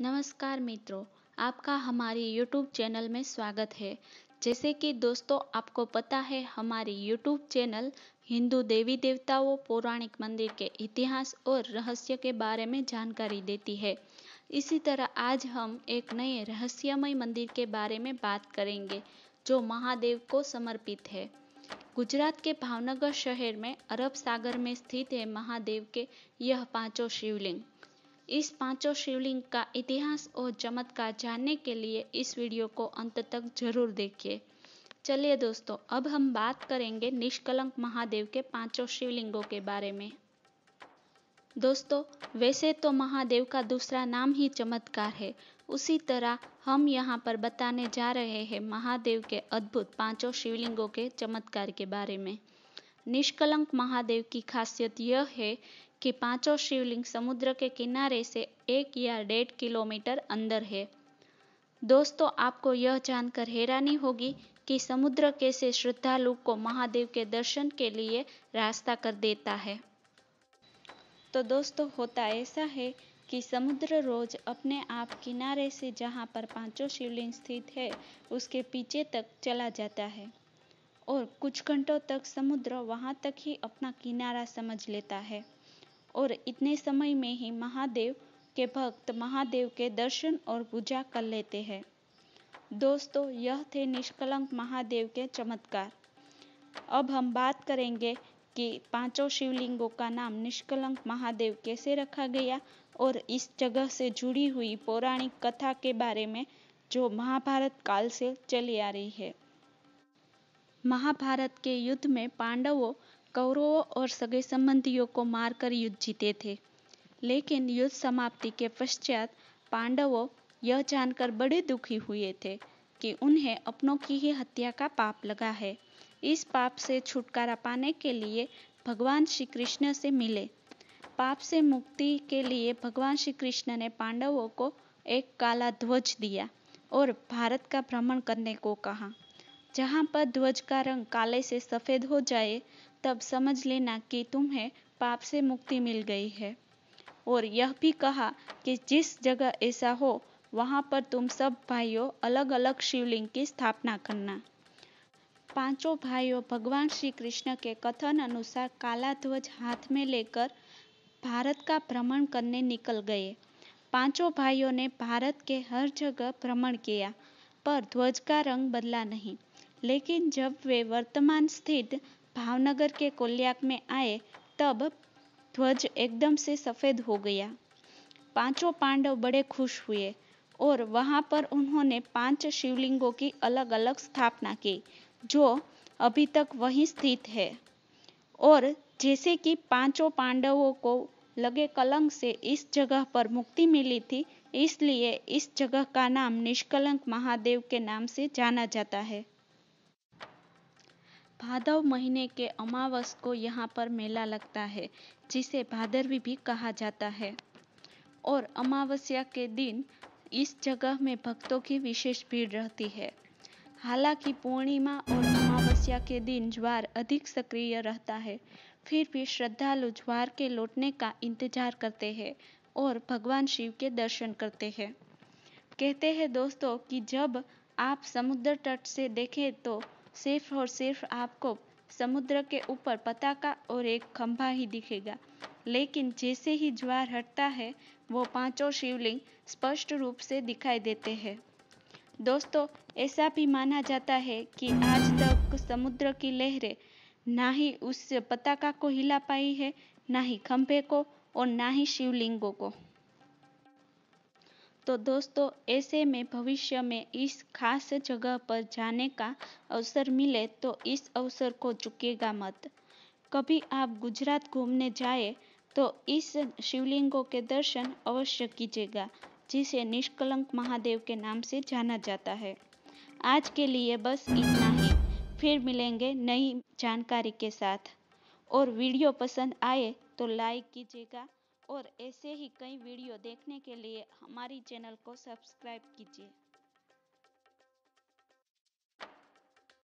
नमस्कार मित्रों, आपका हमारी YouTube चैनल में स्वागत है। जैसे कि दोस्तों आपको पता है, हमारी YouTube चैनल हिंदू देवी देवताओं, पौराणिक मंदिर के इतिहास और रहस्य के बारे में जानकारी देती है। इसी तरह आज हम एक नए रहस्यमय मंदिर के बारे में बात करेंगे जो महादेव को समर्पित है। गुजरात के भावनगर शहर में अरब सागर में स्थित है महादेव के यह पांचों शिवलिंग। इस पांचों शिवलिंग का इतिहास और चमत्कार जानने के लिए इस वीडियो को अंत तक जरूर देखिए। चलिए दोस्तों, अब हम बात करेंगे निष्कलंक महादेव के पांचों शिवलिंगों के बारे में। दोस्तों, वैसे तो महादेव का दूसरा नाम ही चमत्कार है, उसी तरह हम यहाँ पर बताने जा रहे हैं महादेव के अद्भुत पांचों शिवलिंगों के चमत्कार के बारे में। निष्कलंक महादेव की खासियत यह है कि पांचों शिवलिंग समुद्र के किनारे से 1 या 1.5 किलोमीटर अंदर है। दोस्तों, आपको यह जानकर हैरानी होगी कि समुद्र कैसे श्रद्धालु को महादेव के दर्शन के लिए रास्ता कर देता है। तो दोस्तों, होता ऐसा है कि समुद्र रोज अपने आप किनारे से जहां पर पांचों शिवलिंग स्थित है उसके पीछे तक चला जाता है और कुछ घंटों तक समुद्र वहां तक ही अपना किनारा समझ लेता है और इतने समय में ही महादेव के भक्त महादेव के दर्शन और पूजा कर लेते हैं। दोस्तों, यह थे निष्कलंक महादेव के चमत्कार। अब हम बात करेंगे कि पांचों शिवलिंगों का नाम निष्कलंक महादेव कैसे रखा गया और इस जगह से जुड़ी हुई पौराणिक कथा के बारे में जो महाभारत काल से चली आ रही है। महाभारत के युद्ध में पांडवों कौरवों और सगे संबंधियों को मारकर युद्ध जीते थे, लेकिन युद्ध समाप्ति के पश्चात पांडवों यह जानकर बड़े दुखी हुए थे कि उन्हें अपनों की ही हत्या का पाप लगा है। इस पाप से छुटकारा पाने के लिए भगवान श्री कृष्ण से मिले। पाप से मुक्ति के लिए भगवान श्री कृष्ण ने पांडवों को एक काला ध्वज दिया और भारत का भ्रमण करने को कहा। जहाँ पर ध्वज का रंग काले से सफेद हो जाए तब समझ लेना कि तुम्हें पाप से मुक्ति मिल गई है, और यह भी कहा कि जिस जगह ऐसा हो वहां पर तुम सब भाइयों अलग अलग शिवलिंग की स्थापना करना। पांचों भाइयों भगवान श्री कृष्ण के कथन अनुसार काला ध्वज हाथ में लेकर भारत का भ्रमण करने निकल गए। पांचों भाइयों ने भारत के हर जगह भ्रमण किया पर ध्वज का रंग बदला नहीं, लेकिन जब वे वर्तमान स्थित भावनगर के कोल्याक में आए तब ध्वज एकदम से सफेद हो गया। पांचों पांडव बड़े खुश हुए और वहां पर उन्होंने 5 शिवलिंगों की अलग अलग स्थापना की जो अभी तक वहीं स्थित है। और जैसे कि पांचों पांडवों को लगे कलंक से इस जगह पर मुक्ति मिली थी, इसलिए इस जगह का नाम निष्कलंक महादेव के नाम से जाना जाता है। भादव महीने के अमावस को यहाँ पर मेला लगता है जिसे भादरवी भी कहा जाता है, और अमावस्या के दिन इस जगह में भक्तों की विशेष भीड़ रहती है। हालांकि पूर्णिमा और अमावस्या के दिन ज्वार अधिक सक्रिय रहता है, फिर भी श्रद्धालु ज्वार के लौटने का इंतजार करते हैं और भगवान शिव के दर्शन करते हैं। कहते हैं दोस्तों कि जब आप समुद्र तट से देखें तो सिर्फ और सिर्फ आपको समुद्र के ऊपर पताका और एक खंभा ही दिखेगा, लेकिन जैसे ही ज्वार हटता है वो पांचों शिवलिंग स्पष्ट रूप से दिखाई देते हैं। दोस्तों, ऐसा भी माना जाता है कि आज तक समुद्र की लहरें ना ही उस पताका को हिला पाई है, ना ही खंभे को और ना ही शिवलिंगों को। तो दोस्तों, ऐसे में भविष्य में इस खास जगह पर जाने का अवसर मिले तो इस अवसर को चूकिएगा मत। कभी आप गुजरात घूमने जाए तो इस शिवलिंगों के दर्शन अवश्य कीजिएगा जिसे निष्कलंक महादेव के नाम से जाना जाता है। आज के लिए बस इतना ही, फिर मिलेंगे नई जानकारी के साथ। और वीडियो पसंद आए तो लाइक कीजिएगा और ऐसे ही कई वीडियो देखने के लिए हमारी चैनल को सब्सक्राइब कीजिए।